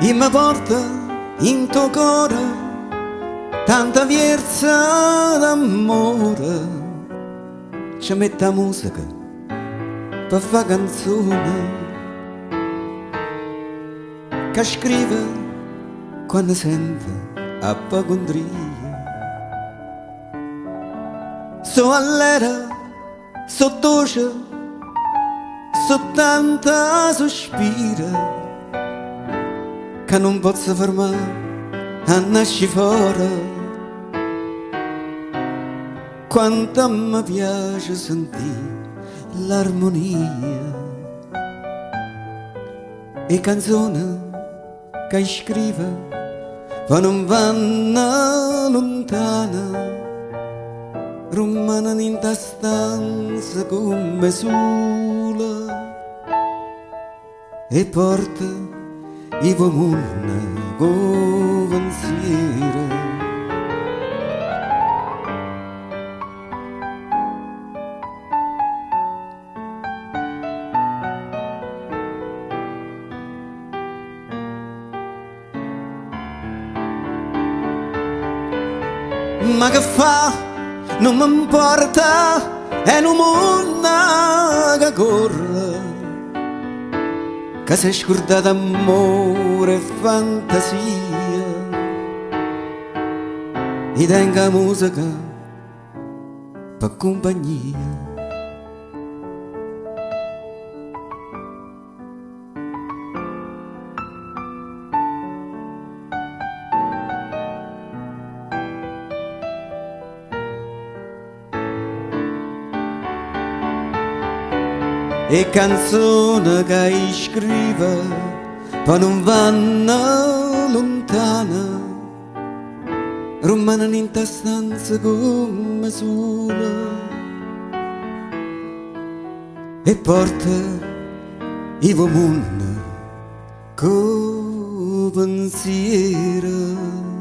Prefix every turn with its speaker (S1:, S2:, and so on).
S1: e mi porta in tuo cuore tanta fierza d'amore. Ci mette la musica per fare canzone che scrive quando sente apocondria. So all'era, so dolce, so tanta sospira che non posso fermare a nascere fuori. Quanto mi piace sentire l'armonia e canzoni che scrive ma non vanno lontana, rimangono in ta stanza come sola e porta i mondo con pensiero. Ma che fa? Non mi importa, è un mondo che corre, che si è scordato amore e fantasia, e tenga musica per compagnia. E canzoni che scrive ma non vanno lontana, rimangono in ta stanza come sola e porta i mondo con pensiero.